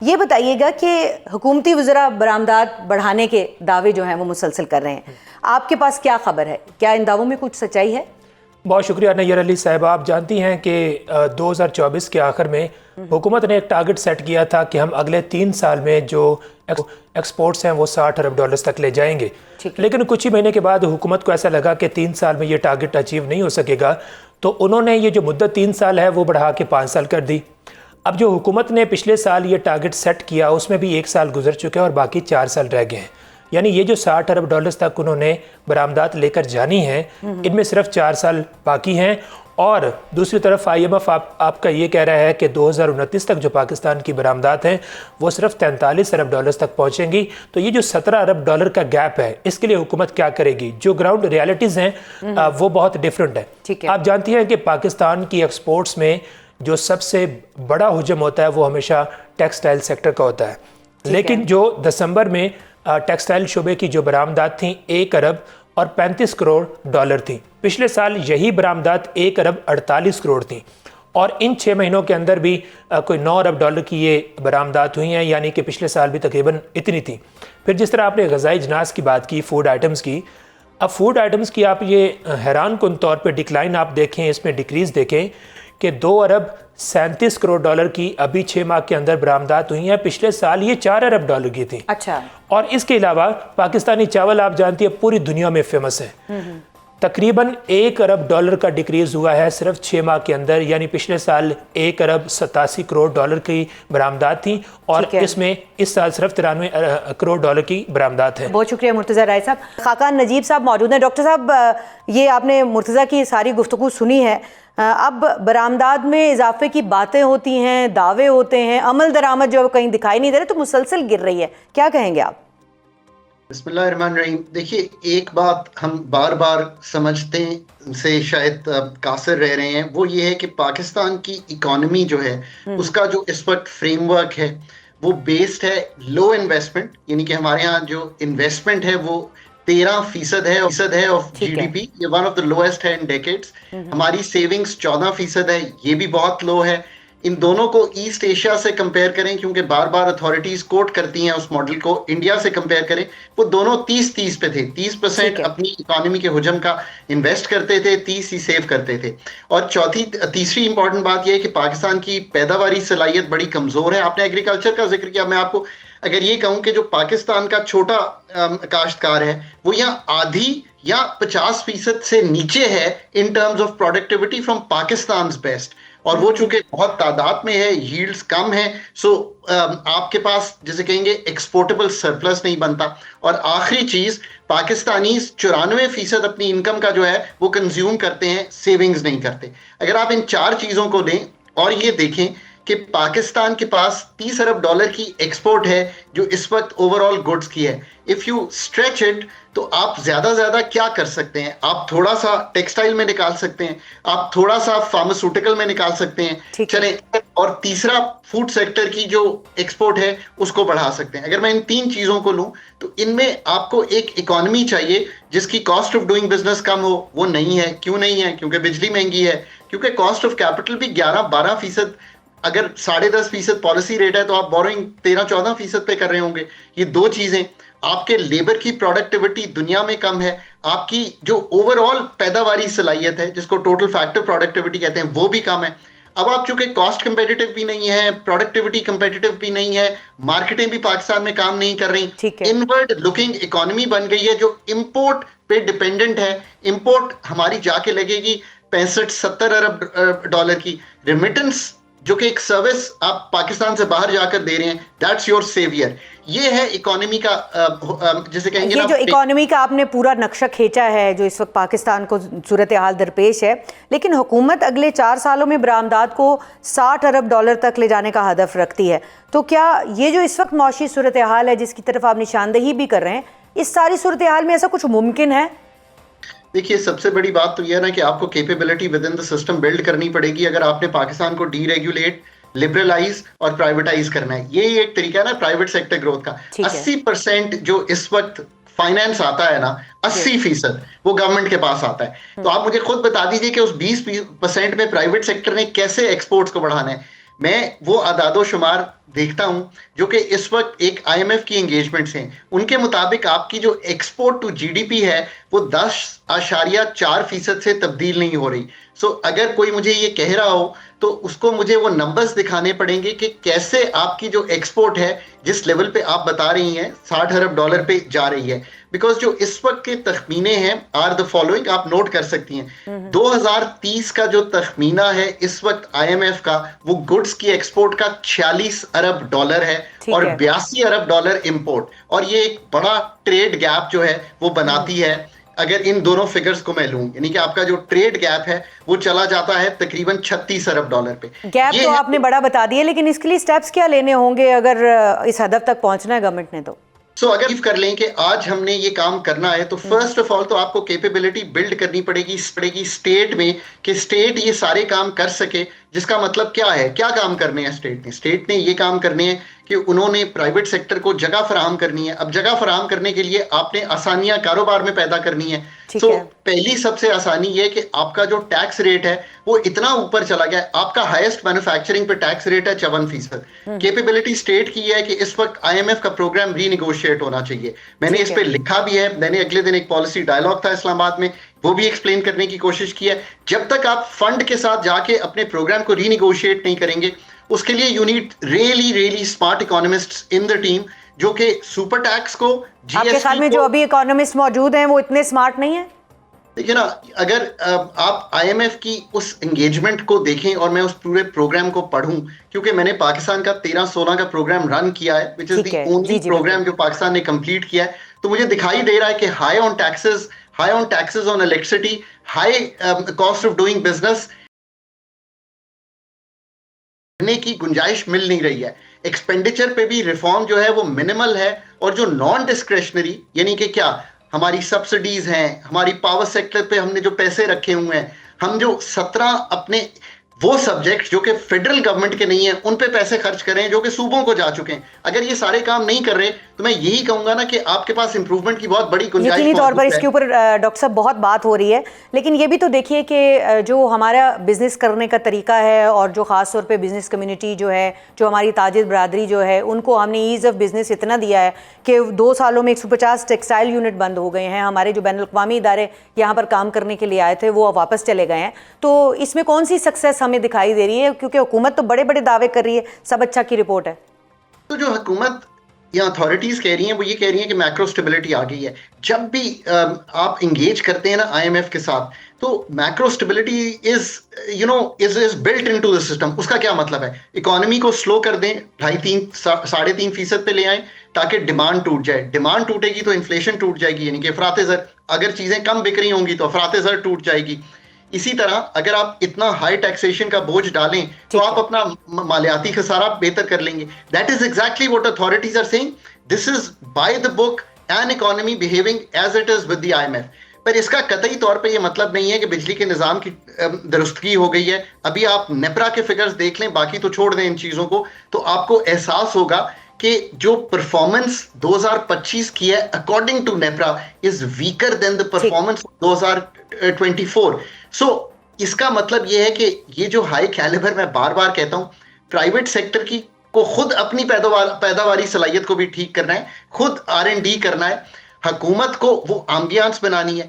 ये बताइएगा कि हुकूमती वज़रा बरामदात बढ़ाने के दावे जो हैं वो मुसलसल कर रहे हैं, आपके पास क्या खबर है? क्या इन दावों में कुछ सच्चाई है? बहुत शुक्रिया नैयर अली साहब। आप जानती हैं कि 2024 के आखिर में हुकूमत ने एक टारगेट सेट किया था कि हम अगले 3 साल में जो एक्सपोर्ट्स हैं वो 60 अरब डॉलर्स तक ले जाएंगे। लेकिन कुछ ही महीने के बाद हुकूमत को ऐसा लगा कि 3 साल में ये टारगेट अचीव नहीं हो सकेगा, तो उन्होंने ये जो मुद्दत 3 साल है वो बढ़ा के 5 साल कर दी। अब जो हुकूमत ने पिछले साल ये टारगेट सेट किया उसमें भी 1 साल गुजर चुके हैं और बाकी 4 साल रह गए हैं। यानी ये जो 60 अरब डॉलर्स तक उन्होंने बरामदात लेकर जानी है, इनमें सिर्फ 4 साल बाकी हैं। और दूसरी तरफ IMF आपका ये कह रहा है कि 2029 तक जो पाकिस्तान की बरामदात हैं वो सिर्फ 43 अरब डॉलर्स तक पहुंचेंगी। तो ये जो 17 अरब डॉलर का गैप है, इसके लिए हुकूमत क्या करेगी? जो ग्राउंड रियलिटीज़ हैं वो बहुत डिफरेंट है। आप जानती हैं कि पाकिस्तान की एक्सपोर्ट्स में जो सबसे बड़ा हुजम होता है वो हमेशा टेक्सटाइल सेक्टर का होता है। लेकिन जो दिसंबर में टेक्सटाइल शुबे की जो बरामदात थी 1 अरब और 35 करोड़ डॉलर थी। पिछले साल यही बरामदात 1 अरब 48 करोड़ थी और इन 6 महीनों के अंदर भी कोई 9 अरब डॉलर की ये बरामदात हुई हैं, यानी कि पिछले साल भी तकरीबन इतनी थी। फिर जिस तरह आपने ग़िज़ाई अजनास की बात की, फूड आइटम्स की, अब फूड आइटम्स की आप ये हैरान कुन तौर पर डिक्लाइन आप देखें, इसमें डिक्रीज़ देखें कि 2 अरब 37 करोड़ डॉलर की अभी 6 माह के अंदर बरामदात हुई हैं। पिछले साल ये 4 अरब डॉलर की थी। अच्छा। और इसके अलावा पाकिस्तानी चावल आप जानती है पूरी दुनिया में फेमस है। तकरीबन 1 अरब डॉलर का डिक्रीज हुआ है सिर्फ 6 माह के अंदर, यानी पिछले साल 1 अरब 87 करोड़ डॉलर की बरामदात थी और इसमें इस साल सिर्फ 93 करोड़ डॉलर की बरामदात है। बहुत शुक्रिया मुर्तज़ा राय साहब। खाकान नजीब साहब मौजूद हैं। डॉक्टर साहब, ये आपने मुर्तज़ा की सारी गुफ्तगू सुनी है। अब बरामदात में इजाफे की बातें होती हैं, दावे होते हैं, अमल दरामद जो कहीं दिखाई नहीं दे रहे, तो मुसलसल गिर रही है, क्या कहेंगे आप? बिस्मिल्लाहिर्रहमानिर्रहीम। देखिए, एक बात हम बार बार समझते से शायद कासिर रह रहे हैं, वो ये है कि पाकिस्तान की इकॉनमी जो है उसका जो इस वक्त फ्रेमवर्क है वो बेस्ड है लो इन्वेस्टमेंट, यानी कि हमारे यहाँ जो इन्वेस्टमेंट है वो 13% है ऑफ GDP, ये वन ऑफ द लोएस्ट है इन डेकेड्स। हमारी सेविंग्स 14% है, ये भी बहुत लो है। इन दोनों को ईस्ट एशिया से कंपेयर करें, क्योंकि बार बार अथॉरिटीज कोट करती हैं उस मॉडल को, इंडिया से कंपेयर करें, वो दोनों 30-30 पे थे। 30% अपनी इकोनॉमी के हुजम का इन्वेस्ट करते थे, 30 ही सेव करते थे। और तीसरी इंपॉर्टेंट बात यह है कि पाकिस्तान की पैदावारी सलाहियत बड़ी कमजोर है। आपने एग्रीकल्चर का जिक्र किया, मैं आपको अगर ये कहूं कि जो पाकिस्तान का छोटा काश्तकार है वो यहाँ आधी या 50% से नीचे है in terms of productivity from Pakistan best, और वो चूंकि बहुत तादाद में है, यील्ड्स कम है, सो आपके पास जैसे कहेंगे एक्सपोर्टेबल सरप्लस नहीं बनता। और आखिरी चीज, पाकिस्तानी 94% अपनी इनकम का जो है वो कंज्यूम करते हैं, सेविंग्स नहीं करते। अगर आप इन 4 चीजों को लें और ये देखें कि पाकिस्तान के पास 30 अरब डॉलर की एक्सपोर्ट है जो इस वक्त ओवरऑल गुड्स की है। इफ यू स्ट्रेच इट, तो आप ज्यादा क्या कर सकते हैं? आप थोड़ा सा टेक्सटाइल में निकाल सकते हैं, आप थोड़ा सा फार्मास्यूटिकल में निकाल सकते हैं, चलें, और तीसरा फूड सेक्टर की जो एक्सपोर्ट है उसको बढ़ा सकते हैं। अगर मैं इन 3 चीजों को लूं तो इनमें आपको एक इकोनॉमी चाहिए जिसकी कॉस्ट ऑफ डूइंग बिजनेस कम हो। वो नहीं है। क्यों नहीं है? क्योंकि बिजली महंगी है, क्योंकि कॉस्ट ऑफ कैपिटल भी 11-12%, अगर 10.5% पॉलिसी रेट है तो आप बोरोइंग 13-14% पे कर रहे होंगे। ये 2 चीजें, आपके लेबर की प्रोडक्टिविटी दुनिया में कम है, आपकी जो ओवरऑल पैदावारी सलाहियत है जिसको टोटल फैक्टर प्रोडक्टिविटी कहते हैं वो भी कम है। अब आप चूंकि कॉस्ट कंपेटिटिव भी नहीं है, प्रोडक्टिविटी कंपेटिटिव भी नहीं है, मार्केटें भी पाकिस्तान में काम नहीं कर रही, इनवर्ड लुकिंग इकोनॉमी बन गई है जो इंपोर्ट पे डिपेंडेंट है। इंपोर्ट हमारी जाके लगेगी 65-70 अरब डॉलर की। रेमिटेंस जो कि एक सर्विस आप पाकिस्तान से बाहर जाकर दे रहे हैं, दैट्स योर सेवियर। ये है इकोनॉमी का जैसे कहेंगे ये जो इकोनॉमी का आपने पूरा नक्शा खींचा है जो इस वक्त पाकिस्तान को सूरत हाल दरपेश है, लेकिन हुकूमत अगले 4 सालों में बरामदात को 60 अरब डॉलर तक ले जाने का हदफ रखती है। तो क्या ये जो इस वक्त मौशी सूरत हाल है जिसकी तरफ आप निशानदेही भी कर रहे हैं, इस सारी सूरत हाल में ऐसा कुछ मुमकिन है? देखिए, सबसे बड़ी बात तो यह है ना कि आपको capability with in the system build करनी पड़ेगी अगर आपने पाकिस्तान को डीरेगुलेट, लिबरलाइज और प्राइवेटाइज करना है। यही एक तरीका है ना प्राइवेट सेक्टर ग्रोथ का। 80% जो इस वक्त फाइनेंस आता है ना, 80% वो गवर्नमेंट के पास आता है। तो आप मुझे खुद बता दीजिए कि उस 20% में प्राइवेट सेक्टर ने कैसे एक्सपोर्ट्स को बढ़ाना है। मैं वो आदादो शुमार देखता हूं जो कि इस वक्त एक आईएमएफ की एंगेजमेंट्स हैं, उनके मुताबिक आपकी जो एक्सपोर्ट टू जीडीपी है वो 10.4% से तब्दील नहीं हो रही। सो अगर कोई मुझे ये कह रहा हो तो उसको मुझे वो नंबर्स दिखाने पड़ेंगे कि कैसे आपकी जो एक्सपोर्ट है जिस लेवल पे आप बता रही हैं $60 अरब पे जा रही है। बिकॉज जो इस वक्त के तखमीने हैं आर द फॉलोइंग, आप नोट कर सकती हैं। 2030 का जो तखमीना है इस वक्त आईएमएफ का, वो गुड्स की एक्सपोर्ट का $46 अरब है और $82 अरब इंपोर्ट, और ये एक बड़ा ट्रेड गैप जो है वो बनाती है। अगर इन दोनों फिगर्स को मैं लूं, यानी कि आपका जो ट्रेड गैप है वो चला जाता है तकरीबन $36 अरब पे। गैप तो आपने बड़ा बता दिया, लेकिन इसके लिए स्टेप्स क्या लेने होंगे अगर इस हदफ तक पहुंचना है गवर्नमेंट ने? तो अगर कर लें कि आज हमने ये काम करना है तो फर्स्ट ऑफ ऑल तो आपको कैपेबिलिटी बिल्ड करनी पड़ेगी स्टेट में, कि स्टेट ये सारे काम कर सके। जिसका मतलब क्या है, क्या काम करने हैं स्टेट ने ये काम करने हैं कि उन्होंने प्राइवेट सेक्टर को जगह फराहम करनी है। अब जगह फराहम करने के लिए आपने आसानियां कारोबार में पैदा करनी है। पहली सबसे आसानी ये कि आपका जो टैक्स रेट है वो इतना ऊपर चला गया है, आपका हाईएस्ट मैन्युफैक्चरिंग पे टैक्स रेट है 54%। कैपेबिलिटी स्टेट की है कि इस वक्त आईएमएफ का प्रोग्राम रीनिगोशिएट होना चाहिए। मैंने इस पे लिखा भी है, मैंने अगले दिन एक पॉलिसी डायलॉग था इस्लामाबाद में, वो भी एक्सप्लेन करने की कोशिश की है। जब तक आप फंड के साथ जाके अपने प्रोग्राम को रीनिगोशिएट नहीं करेंगे, उसके लिए you need really smart economists in the team, जो कि सुपर टैक्स को, आपके ख्याल में जो अभी इकोनॉमिस्ट मौजूद हैं वो इतने स्मार्ट नहीं है? देखिए ना, अगर आप आईएमएफ की उस एंगेजमेंट को देखें और मैं उस पूरे प्रोग्राम को पढ़ूं, क्योंकि मैंने पाकिस्तान का 13-16 का प्रोग्राम रन किया है, which is the only program जो पाकिस्तान ने कंप्लीट किया है, तो मुझे दिखाई दे रहा है कि high on taxes on electricity, high cost of doing business की गुंजाइश मिल नहीं रही है। एक्सपेंडिचर पे भी रिफॉर्म जो है वो मिनिमल है, और जो नॉन डिस्क्रेशनरी, यानी कि क्या हमारी सब्सिडीज हैं, हमारी पावर सेक्टर पे हमने जो पैसे रखे हुए हैं, हम जो 17 अपने वो सब्जेक्ट जो कि फेडरल गवर्नमेंट के नहीं है उन पे पैसे खर्च कर रहे हैं जो कि सूबों को जा चुके हैं। अगर ये सारे काम नहीं कर रहे तो मैं यही कहूंगा ना कि आपके पास इंप्रूवमेंट की बहुत बड़ी गुंजाइश यकीनी तौर पर इसके ऊपर डॉक्टर साहब बहुत बात हो रही है। लेकिन ये भी तो देखिए कि जो हमारा बिजनेस करने का तरीका है और जो ख़ास तौर पे बिजनेस कम्युनिटी जो है, जो हमारी ताजिर बरादरी जो है, उनको हमने ईज़ ऑफ बिजनेस इतना दिया है कि 2 सालों में 150 टेक्सटाइल यूनिट बंद हो गए हैं। हमारे जो बैनुल-अक़वामी इदारे यहाँ पर काम करने के लिए आए थे वो वापस चले गए हैं। तो इसमें कौन सी सक्सेस हमें दिखाई दे रही है? क्योंकि हुकूमत तो बड़े बड़े दावे कर रही है, सब अच्छा की रिपोर्ट है। तो जो हुकूमत या अथॉरिटीज कह रही हैं वो ये कह रही हैं कि मैक्रो स्टेबिलिटी आ गई है। जब भी आप इंगेज करते हैं ना आईएमएफ के साथ, तो macro stability is built into the system. उसका क्या मतलब है? इकोनॉमी को स्लो कर दें, 2.5-3.5% पे ले आएं ताकि डिमांड टूट जाए। डिमांड टूटेगी तो इन्फ्लेशन टूट जाएगी, यानी कि अफरात ज़र। अगर चीजें कम बिक रही होंगी तो अफरात ज़र टूट जाएगी। इसी तरह अगर आप इतना हाई टैक्सेशन का बोझ डालें तो आप अपना मालियाती खसारा बेहतर कर लेंगे। That is exactly what authorities are saying. This is by the book and economy behaving as it is with the IMF. पर इसका कतई तौर पे ये मतलब नहीं है कि बिजली के निज़ाम की दुरुस्तगी हो गई है। अभी आप नेपरा के फिगर्स देख लें, बाकी तो छोड़ दें इन चीज़ों को, तो आपको एहसास होगा कि जो परफॉर्मेंस 2025 की है according to NEPRA is weaker than the performance 2024। So इसका मतलब ये है कि ये जो हाई कैलिबर, मैं बार बार कहता हूं, प्राइवेट सेक्टर की को खुद अपनी पैदावारी सलाहियत को भी ठीक करना है, खुद R&D करना है। हुकूमत को वो एम्बियंस बनानी है